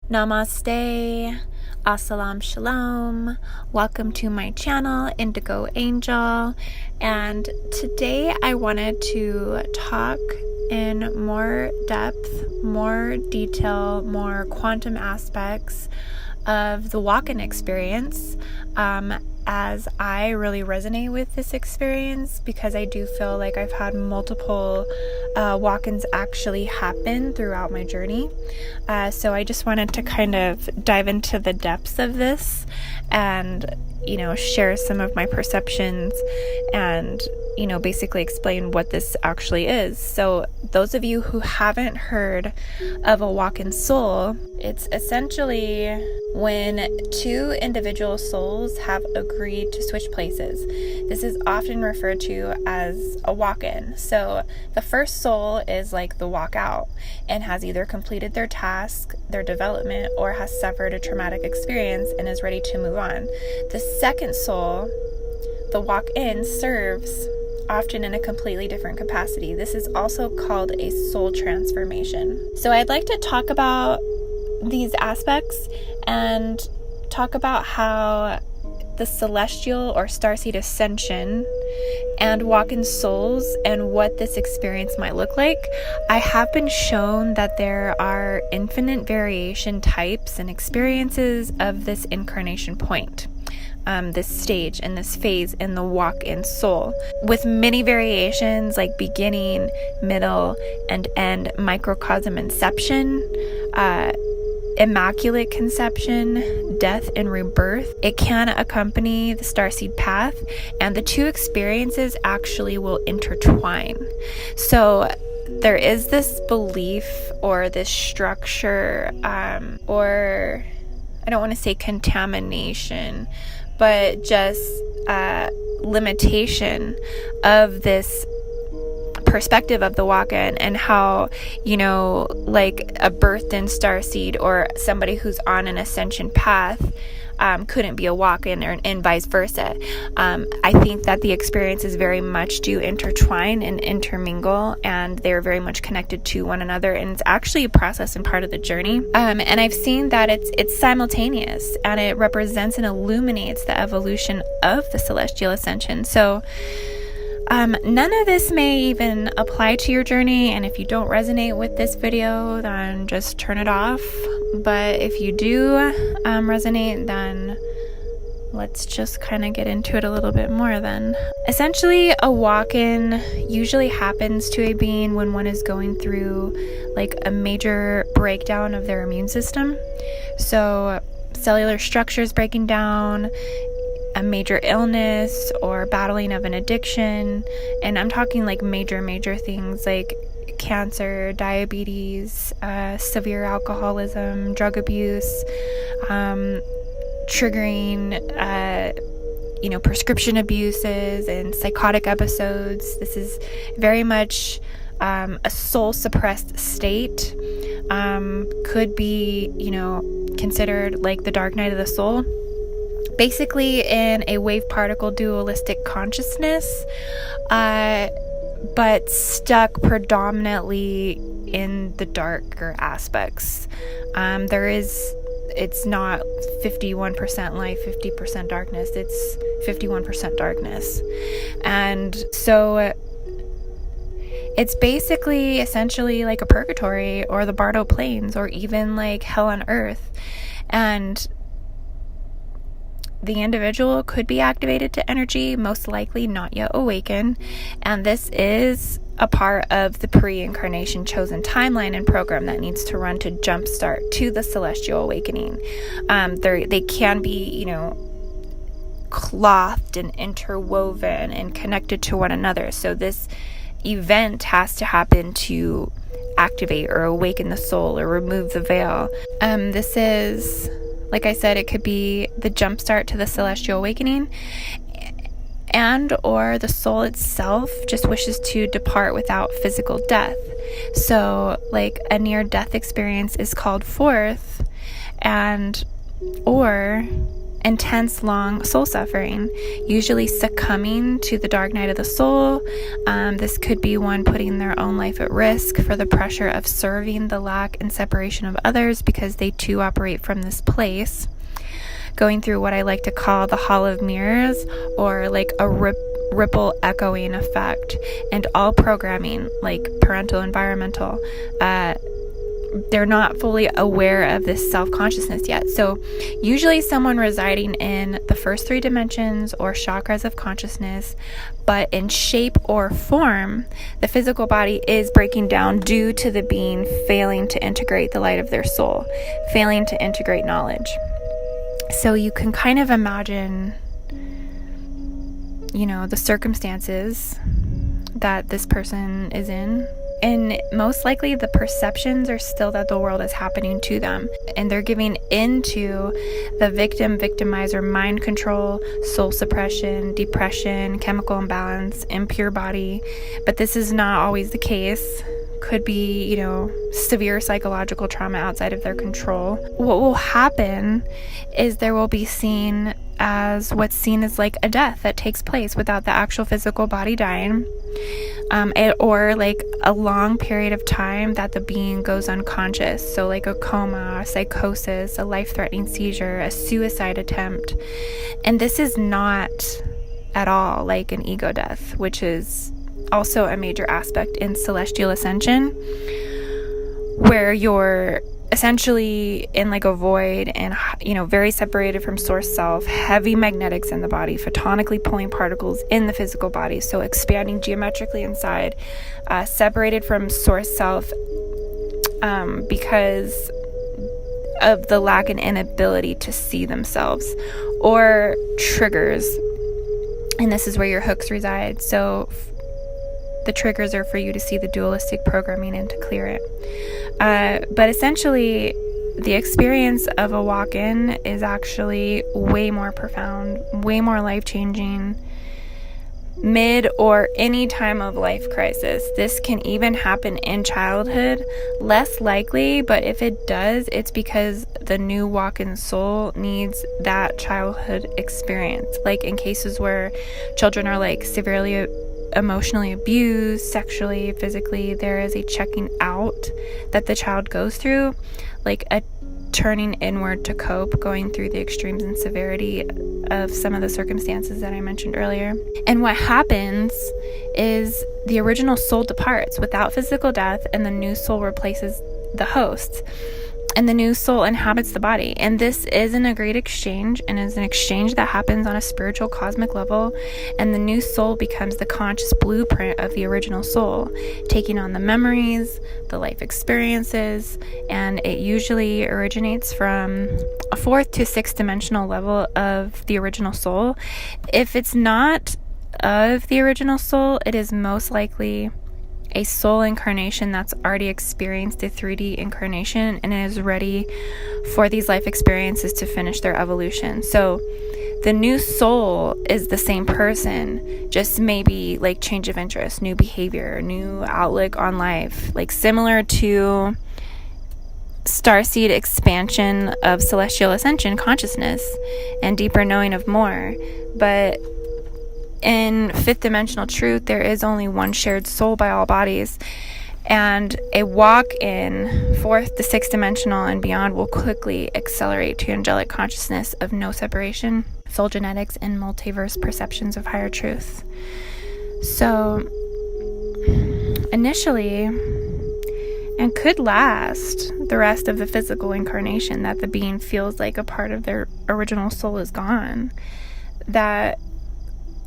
Namaste, Assalam Shalom, welcome to my channel, Indigo Angel, and today I wanted to talk in more depth, more detail, more quantum aspects of the WalkIN experience, as I really resonate with this experience because I do feel like I've had multiple walk-ins actually happen throughout my journey. So I just wanted to kind of dive into the depths of this and, share some of my perceptions and, basically explain what this actually is. So those of you who haven't heard of a WalkIN soul, it's essentially when two individual souls have agreed to switch places. This is often referred to as a walk-in. So the first soul is like the walk-out and has either completed their task, their development, or has suffered a traumatic experience and is ready to move on. The second soul, the walk-in, serves often in a completely different capacity. This is also called a soul transformation. So I'd like to talk about these aspects and talk about how the celestial or starseed ascension and WalkIN souls and what this experience might look like. I have been shown that there are infinite variation types and experiences of this incarnation point. This stage and this phase in the WalkIN soul, with many variations like beginning, middle, and end, microcosm inception, immaculate conception, death and rebirth. It can accompany the starseed path, and the two experiences actually will intertwine. So there is this belief or this structure, or I don't want to say contamination, but just limitation of this perspective of the walk-in and how, like a birthed-in starseed or somebody who's on an ascension path couldn't be a walk-in, and vice versa. I think that the experiences very much do intertwine and intermingle, and they're very much connected to one another, and it's actually a process and part of the journey. And I've seen that it's simultaneous, and it represents and illuminates the evolution of the celestial ascension. So none of this may even apply to your journey, and if you don't resonate with this video, then just turn it off. But if you do resonate, then let's just kind of get into it a little bit more then. Essentially, a walk-in usually happens to a being when one is going through like a major breakdown of their immune system. So cellular structures breaking down, a major illness, or battling of an addiction. And I'm talking like major things like cancer, diabetes, severe alcoholism, drug abuse, triggering, prescription abuses and psychotic episodes. This is very much a soul suppressed state. Could be, considered like the dark night of the soul. Basically in a wave particle dualistic consciousness, but stuck predominantly in the darker aspects. It's not 51% light, 50% darkness, it's 51% darkness. And so it's basically essentially like a purgatory or the Bardo Plains or even like hell on earth. And the individual could be activated to energy, most likely not yet awakened, and this is a part of the pre-incarnation chosen timeline and program that needs to run to jumpstart to the celestial awakening. They can be, clothed and interwoven and connected to one another. So this event has to happen to activate or awaken the soul or remove the veil. This is, like I said, it could be the jumpstart to the celestial awakening, and or the soul itself just wishes to depart without physical death. So like a near-death experience is called forth, and or intense, long soul suffering, usually succumbing to the dark night of the soul. This could be one putting their own life at risk for the pressure of serving the lack and separation of others, because they too operate from this place, going through what I like to call the hall of mirrors, or like a ripple echoing effect, and all programming, like parental, environmental, they're not fully aware of this self-consciousness yet. So usually someone residing in the first 3 dimensions or chakras of consciousness, but in shape or form, the physical body is breaking down due to the being failing to integrate the light of their soul, failing to integrate knowledge. So you can kind of imagine, the circumstances that this person is in. And most likely the perceptions are still that the world is happening to them, and they're giving into the victimizer, mind control, soul suppression, depression, chemical imbalance, impure body. But this is not always the case. Could be, severe psychological trauma outside of their control. What will happen is there will be seen as what's seen as like a death that takes place without the actual physical body dying, or like a long period of time that the being goes unconscious. So like a coma, a psychosis, a life-threatening seizure, a suicide attempt. And this is not at all like an ego death, which is also a major aspect in celestial ascension, where you're essentially in like a void and, very separated from source self, heavy magnetics in the body, photonically pulling particles in the physical body, so expanding geometrically inside, separated from source self because of the lack and inability to see themselves, or triggers. And this is where your hooks reside. So the triggers are for you to see the dualistic programming and to clear it. But essentially, the experience of a walk-in is actually way more profound, way more life-changing, mid or any time of life crisis. This can even happen in childhood, less likely, but if it does, it's because the new walk-in soul needs that childhood experience. Like in cases where children are like severely emotionally abused, sexually, physically, there is a checking out that the child goes through, like a turning inward to cope, going through the extremes and severity of some of the circumstances that I mentioned earlier. And what happens is the original soul departs without physical death, and the new soul replaces the host, and the new soul inhabits the body. And this isn't a great exchange, and is an exchange that happens on a spiritual cosmic level, and the new soul becomes the conscious blueprint of the original soul, taking on the memories, the life experiences, and it usually originates from a 4th to 6th dimensional level of the original soul. If it's not of the original soul, it is most likely a soul incarnation that's already experienced a 3D incarnation and is ready for these life experiences to finish their evolution. So the new soul is the same person, just maybe like change of interest, new behavior, new outlook on life, like similar to Starseed expansion of celestial ascension consciousness and deeper knowing of more. But in 5th dimensional truth, there is only one shared soul by all bodies, and a walk in 4th to 6th dimensional and beyond will quickly accelerate to angelic consciousness of no separation, soul genetics, and multiverse perceptions of higher truth. So initially, and could last the rest of the physical incarnation, that the being feels like a part of their original soul is gone, that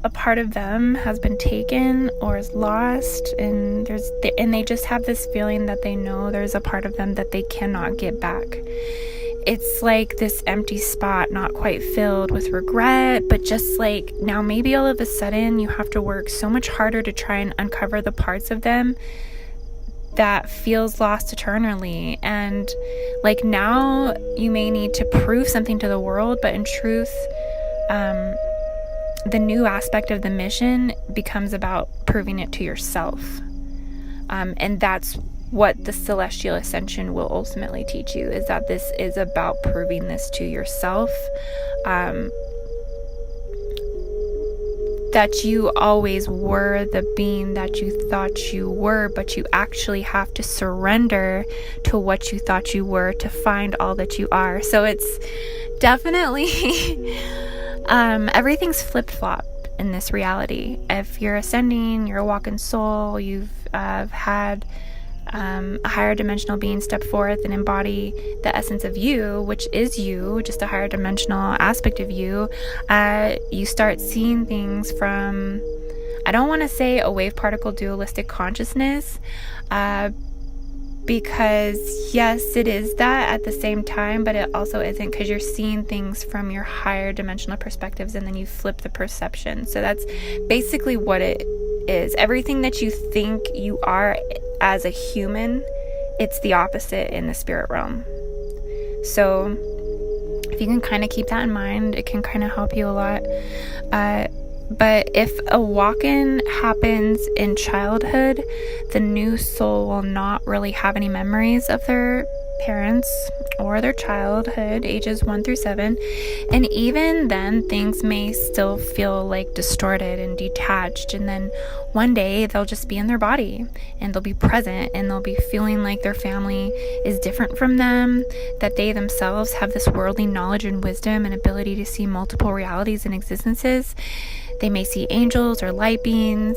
a part of them has been taken or is lost, and they just have this feeling that they know there's a part of them that they cannot get back. It's like this empty spot, not quite filled with regret, but just like now maybe all of a sudden you have to work so much harder to try and uncover the parts of them that feels lost eternally. And like now you may need to prove something to the world, but in truth, the new aspect of the mission becomes about proving it to yourself. And that's what the celestial ascension will ultimately teach you, is that this is about proving this to yourself, that you always were the being that you thought you were, but you actually have to surrender to what you thought you were to find all that you are. So it's definitely everything's flip-flop in this reality. If you're ascending, you're a WalkIN soul, you've had a higher dimensional being step forth and embody the essence of you, which is you, just a higher dimensional aspect of you, you start seeing things from, I don't want to say a wave particle dualistic consciousness, because yes, it is that at the same time, but it also isn't, because you're seeing things from your higher dimensional perspectives, and then you flip the perception. So that's basically what it is. Everything that you think you are as a human, it's the opposite in the spirit realm. So if you can kind of keep that in mind, it can kind of help you a lot. But if a walk-in happens in childhood, the new soul will not really have any memories of their parents or their childhood, ages 1 through 7. And even then, things may still feel like distorted and detached. And then one day they'll just be in their body and they'll be present, and they'll be feeling like their family is different from them, that they themselves have this worldly knowledge and wisdom and ability to see multiple realities and existences. They may see angels or light beings.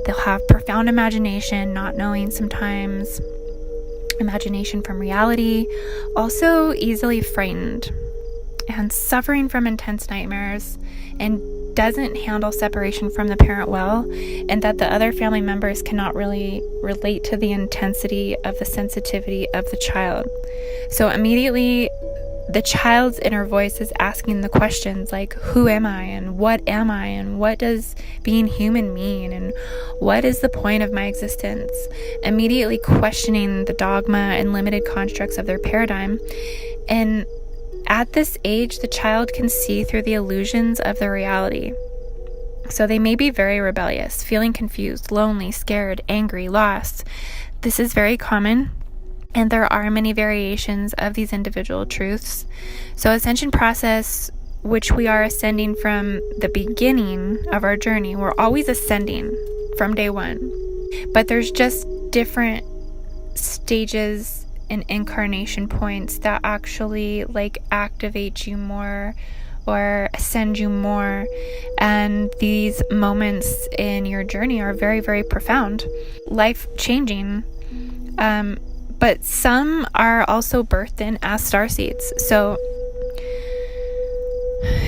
They'll have profound imagination, not knowing sometimes imagination from reality. Also easily frightened and suffering from intense nightmares, and doesn't handle separation from the parent well, and that the other family members cannot really relate to the intensity of the sensitivity of the child. So immediately the child's inner voice is asking the questions like, who am I, and what am I, and what does being human mean, and what is the point of my existence? Immediately questioning the dogma and limited constructs of their paradigm. And at this age, the child can see through the illusions of the reality. So they may be very rebellious, feeling confused, lonely, scared, angry, lost. This is very common. And there are many variations of these individual truths. So ascension process, which we are ascending from the beginning of our journey, we're always ascending from day one. But there's just different stages and incarnation points that actually like activate you more or ascend you more. And these moments in your journey are very, very profound, life-changing. But some are also birthed in as starseeds. So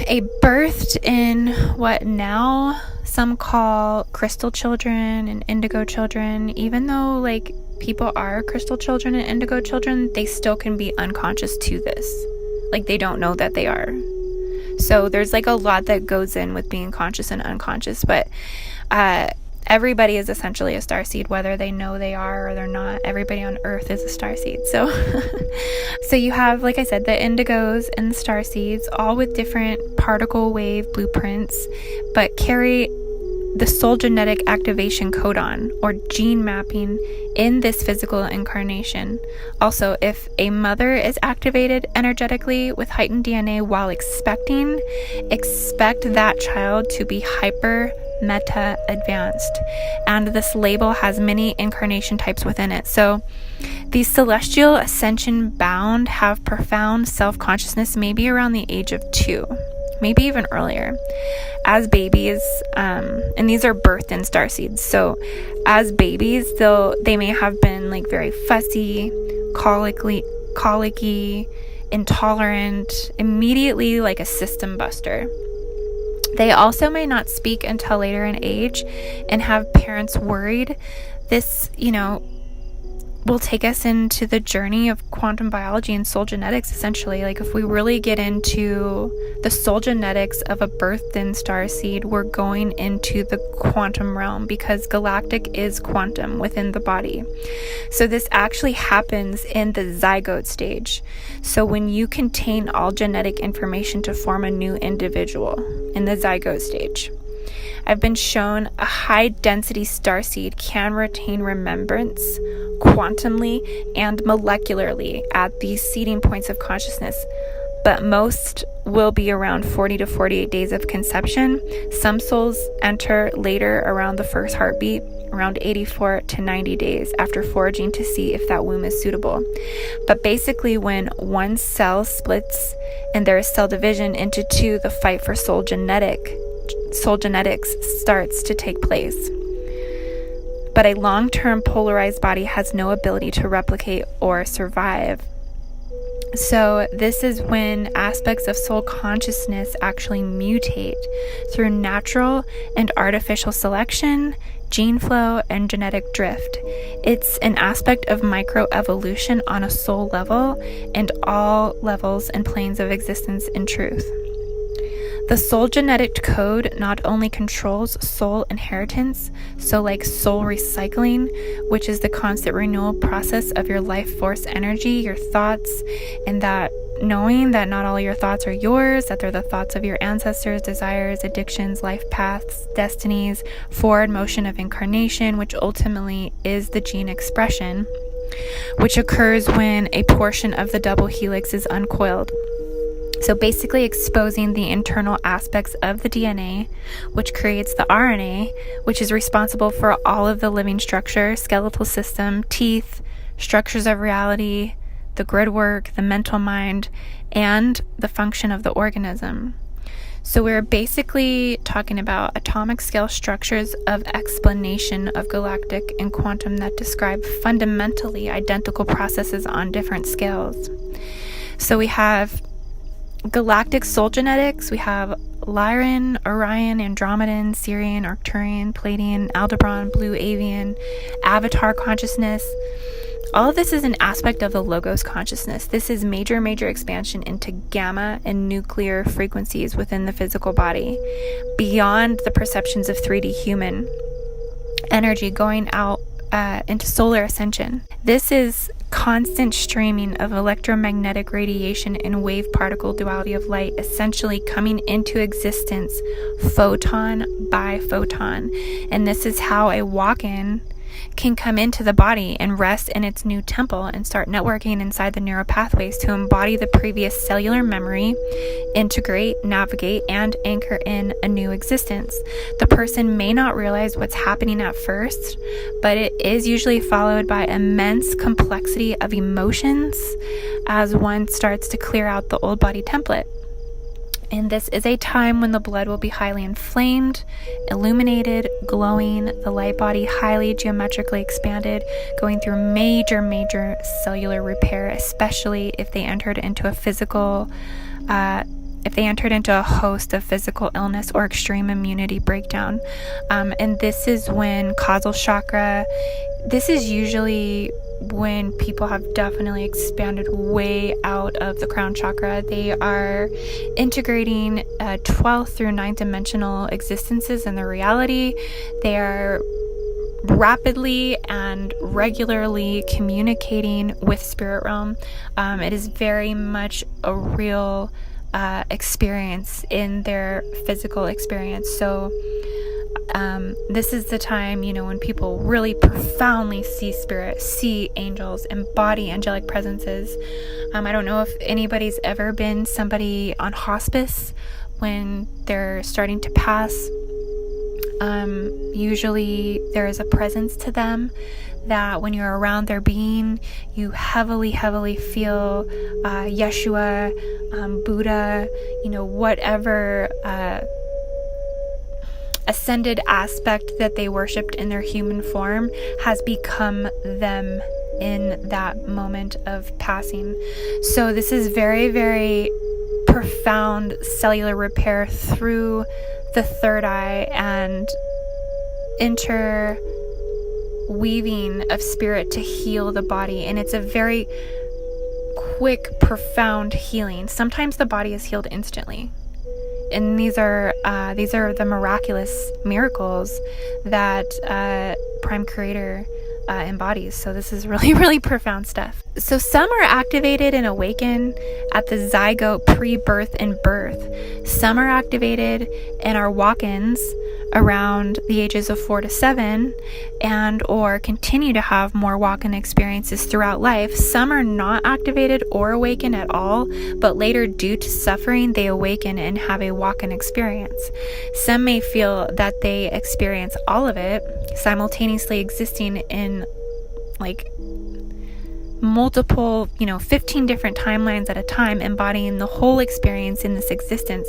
a birthed in what now some call crystal children and indigo children, even though like people are crystal children and indigo children, they still can be unconscious to this. Like they don't know that they are. So there's like a lot that goes in with being conscious and unconscious, but everybody is essentially a starseed, whether they know they are or they're not. Everybody on Earth is a starseed. So you have, like I said, the indigos and the starseeds, all with different particle wave blueprints, but carry the soul genetic activation codon or gene mapping in this physical incarnation. Also, if a mother is activated energetically with heightened DNA while expecting, expect that child to be hyper meta advanced, and this label has many incarnation types within it. So these celestial ascension bound have profound self-consciousness maybe around the age of 2, maybe even earlier, as babies, and these are birthed in starseeds. So as babies, they may have been like very fussy, colicky, intolerant, immediately like a system buster. They also may not speak until later in age and have parents worried. This, will take us into the journey of quantum biology and soul genetics, essentially. Like if we really get into the soul genetics of a birthed-in starseed, we're going into the quantum realm, because galactic is quantum within the body. So this actually happens in the zygote stage. So when you contain all genetic information to form a new individual in the zygote stage. I've been shown a high density starseed can retain remembrance, quantumly and molecularly at these seeding points of consciousness, but most will be around 40 to 48 days of conception. Some souls enter later around the first heartbeat, around 84 to 90 days after foraging to see if that womb is suitable. But basically, when one cell splits and there is cell division into two, the fight for soul genetics starts to take place. But a long-term polarized body has no ability to replicate or survive. So this is when aspects of soul consciousness actually mutate through natural and artificial selection, gene flow, and genetic drift. It's an aspect of micro-evolution on a soul level and all levels and planes of existence in truth. The soul genetic code not only controls soul inheritance, so like soul recycling, which is the constant renewal process of your life force energy, your thoughts, and that knowing that not all your thoughts are yours, that they're the thoughts of your ancestors, desires, addictions, life paths, destinies, forward motion of incarnation, which ultimately is the gene expression, which occurs when a portion of the double helix is uncoiled. So basically exposing the internal aspects of the DNA, which creates the RNA, which is responsible for all of the living structure, skeletal system, teeth, structures of reality, the grid work, the mental mind, and the function of the organism. So we're basically talking about atomic scale structures of explanation of galactic and quantum that describe fundamentally identical processes on different scales. So we have galactic soul genetics, we have Lyran, Orion, Andromedan, Sirian, Arcturian, Palladian, Aldebaran, Blue Avian, Avatar consciousness. All of this is an aspect of the Logos consciousness. This is major expansion into gamma and nuclear frequencies within the physical body, beyond the perceptions of 3D human energy going out into solar ascension. This is constant streaming of electromagnetic radiation and wave particle duality of light, essentially coming into existence photon by photon. And this is how a walk-in can come into the body and rest in its new temple and start networking inside the neural pathways to embody the previous cellular memory, integrate, navigate, and anchor in a new existence. The person may not realize what's happening at first, but it is usually followed by immense complexity of emotions as one starts to clear out the old body template. And this is a time when the blood will be highly inflamed, illuminated, glowing, the light body highly geometrically expanded, going through major cellular repair, especially if they entered into a host of physical illness or extreme immunity breakdown. And this is when causal chakra, this is usually when people have definitely expanded way out of the crown chakra. They are integrating 12th through 9th dimensional existences in their reality. They are rapidly and regularly communicating with spirit realm. It is very much a real experience in their physical experience. So this is the time, when people really profoundly see spirit, see angels, embody angelic presences. I don't know if anybody's ever been somebody on hospice when they're starting to pass. Usually there is a presence to them that when you're around their being, you heavily feel Yeshua, Buddha, whatever ascended aspect that they worshipped in their human form has become them in that moment of passing. So this is very profound cellular repair through the third eye and interweaving of spirit to heal the body. And it's a very quick, profound healing. Sometimes the body is healed instantly. And these are the miraculous miracles that Prime Creator embodies. So this is really profound stuff. So some are activated and awaken at the zygote pre-birth and birth. Some are activated and are walk-ins around the ages of 4 to 7 and or continue to have more walk-in experiences throughout life. Some are not activated or awaken at all, but later, due to suffering, they awaken and have a walk-in experience. Some may feel that they experience all of it, simultaneously existing in like multiple, 15 different timelines at a time, embodying the whole experience in this existence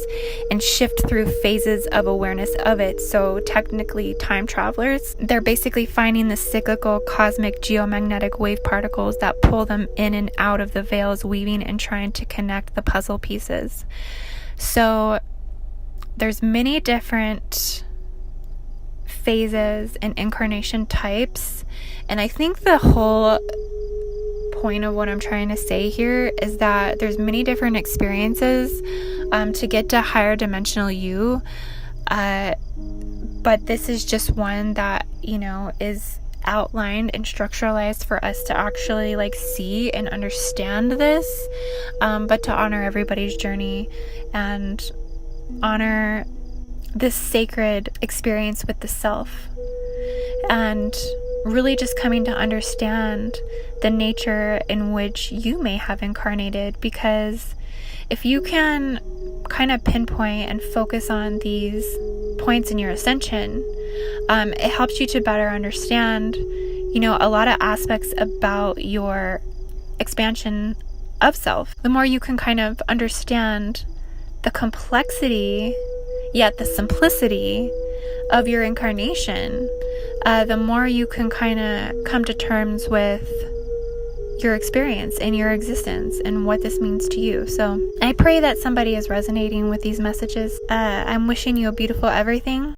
and shift through phases of awareness of it. So technically time travelers, they're basically finding the cyclical cosmic geomagnetic wave particles that pull them in and out of the veils, weaving and trying to connect the puzzle pieces. So there's many different phases and incarnation types, and I think the whole point of what I'm trying to say here is that there's many different experiences to get to higher dimensional you, but this is just one that is outlined and structuralized for us to actually see and understand this, but to honor everybody's journey and honor this sacred experience with the self, and really just coming to understand the nature in which you may have incarnated. Because if you can kind of pinpoint and focus on these points in your ascension, it helps you to better understand, a lot of aspects about your expansion of self. The more you can kind of understand the complexity, yet the simplicity of your incarnation, the more you can kind of come to terms with your experience and your existence and what this means to you. So I pray that somebody is resonating with these messages. I'm wishing you a beautiful everything.